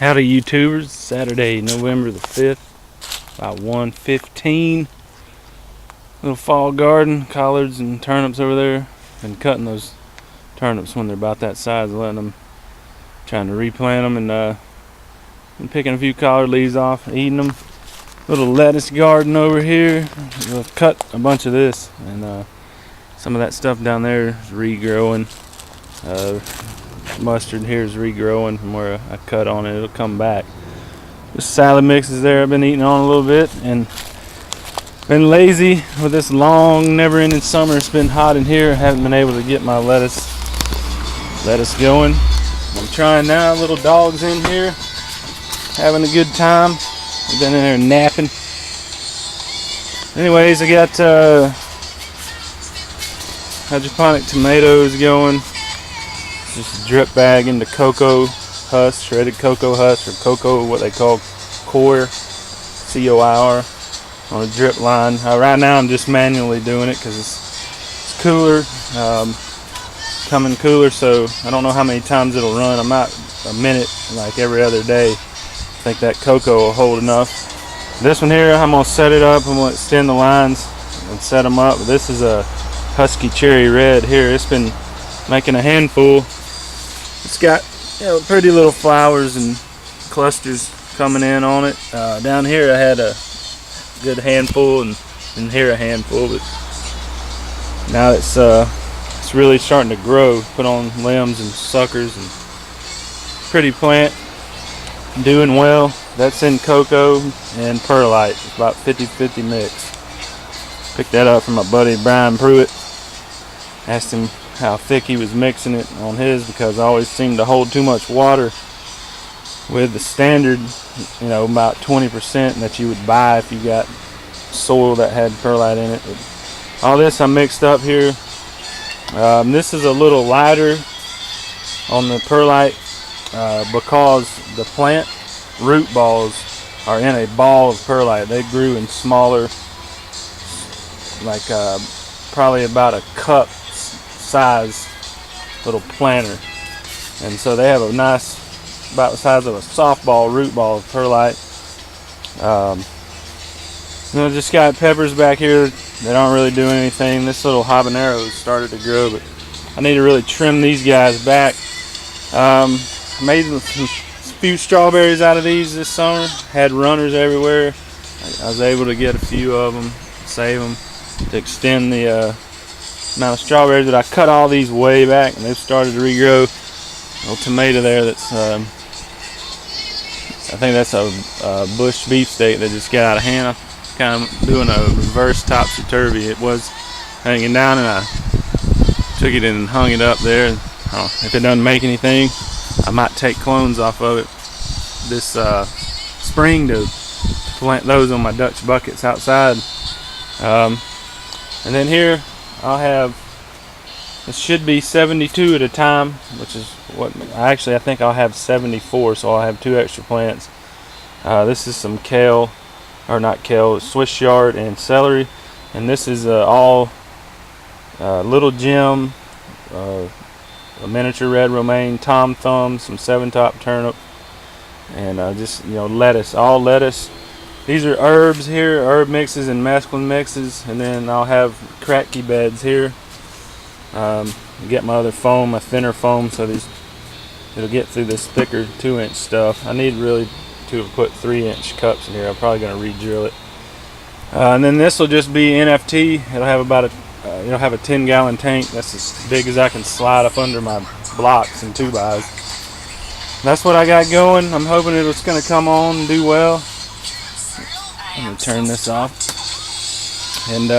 Howdy YouTubers, Saturday, November the 5th, about 1:15. Little fall garden, collards and turnips over there. Been cutting those turnips when they're about that size, letting them, trying to replant them, and been picking a few collard leaves off, eating them. Little lettuce garden over here. We'll cut a bunch of this, and some of that stuff down there is regrowing. Mustard here is regrowing from where I cut on it. It'll come back. The salad mixes there I've been eating on a little bit, and been lazy with this long never-ending summer. It's been hot in here. I haven't been able to get my lettuce going. I'm trying now. Little dogs in here having a good time. I've been in there napping. Anyways, I got hydroponic tomatoes going. Just drip bag into cocoa husk, shredded cocoa husk, or cocoa, what they call coir, C-O-I-R, on a drip line. Right now I'm just manually doing it because it's cooler, coming cooler, so I don't know how many times it'll run. I'm out a minute like every other day. I think that cocoa will hold enough. This one here, I'm going to set it up. I'm going to extend the lines and set them up. This is a Husky Cherry Red here. It's been making a handful. It's got, pretty little flowers and clusters coming in on it. Down here I had a good handful, and here a handful, but now it's really starting to grow, put on limbs and suckers, and pretty plant, doing well. That's in cocoa and perlite. It's about 50-50 mix. Picked that up from my buddy Brian Pruitt. Asked him how thick he was mixing it on his, because I always seem to hold too much water with the standard, about 20% that you would buy if you got soil that had perlite in it. But all this I mixed up here. This is a little lighter on the perlite because the plant root balls are in a ball of perlite. They grew in smaller, like probably about a cup size little planter, and so they have a nice, about the size of a softball root ball of perlite. Just got peppers back here. They don't really do anything. This little habanero started to grow, but I need to really trim these guys back. Made a few strawberries out of these this summer. Had runners everywhere. I was able to get a few of them, save them to extend the amount of strawberries. But I cut all these way back, and they've started to regrow. A little tomato there that's I think that's a bush beefsteak that just got out of hand. I'm kind of doing a reverse topsy-turvy. It was hanging down, and I took it and hung it up there. If it doesn't make anything, I might take clones off of it this spring to plant those on my Dutch buckets outside. And then here I'll have, it should be 72 at a time, which is what I think I'll have 74, so I'll have 2 extra plants. This is some kale, or not kale, Swiss chard and celery, and this is all little Jim, a miniature red romaine, Tom Thumb, some 7-top turnip, and just lettuce, all lettuce. These are herbs here, herb mixes and mesclun mixes, and then I'll have cracky beds here. Get my other foam, a thinner foam, so it'll get through this thicker 2-inch stuff. I need really to have put 3-inch cups in here. I'm probably going to re-drill it. And then this will just be NFT. It'll have about a 10-gallon tank. That's as big as I can slide up under my blocks and 2x. That's what I got going. I'm hoping it's going to come on and do well. I'm going to turn this off. And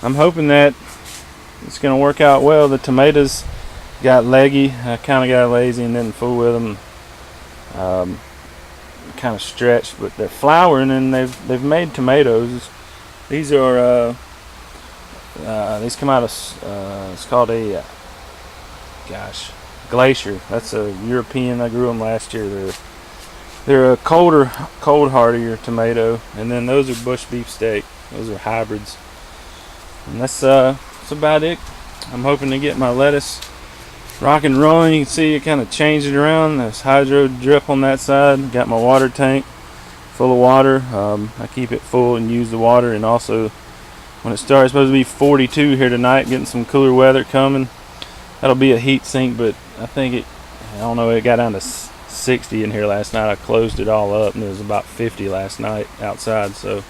I'm hoping that it's going to work out well. The tomatoes got leggy. I kind of got lazy and didn't fool with them. Kind of stretched, but they're flowering, and they've made tomatoes. These are these come out of it's called a Glacier. That's a European. I grew them last year. They're a cold hardier tomato, and then those are bush beefsteak. Those are hybrids, and that's about it. I'm hoping to get my lettuce rock and rolling. You can see it kind of changed it around. There's hydro drip on that side. Got my water tank full of water. I keep it full and use the water. And also, when it starts, it's supposed to be 42 here tonight, getting some cooler weather coming. That'll be a heat sink, but I think I don't know, it got down to 60 in here last night. I closed it all up, and it was about 50 last night outside. So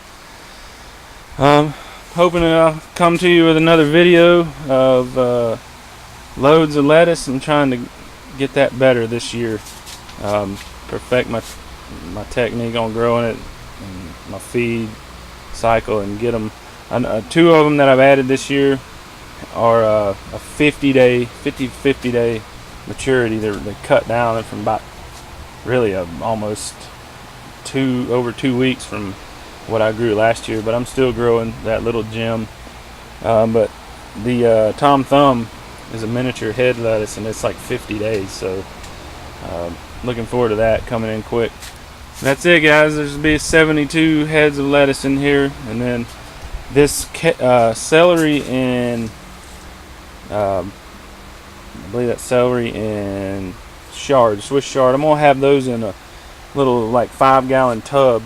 hoping I'll come to you with another video of loads of lettuce. I'm trying to get that better this year, perfect my technique on growing it and my feed cycle, and get them. Two of them that I've added this year are a 50 day maturity. They cut down from about really almost over 2 weeks from what I grew last year, but I'm still growing that little gem. But the Tom Thumb is a miniature head lettuce, and it's like 50 days, so looking forward to that coming in quick. That's it, guys. There's be 72 heads of lettuce in here, and then this celery and I believe that's celery and Swiss chard. I'm gonna have those in a little like 5-gallon tub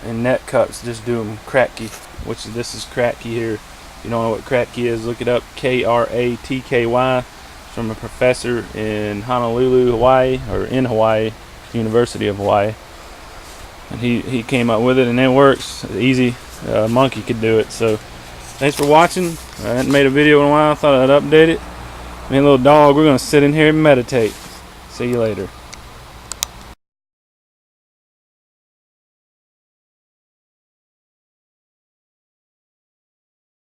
in net cups. Just do them Kratky, which this is Kratky here. If you don't know what Kratky is, look it up. Kratky. From a professor in Honolulu, Hawaii, or in Hawaii, University of Hawaii, and he came up with it, and it works easy. A monkey could do it. So thanks for watching. I hadn't made a video in a while. I thought I'd update it. Me and little dog, we're gonna sit in here and meditate. See you later.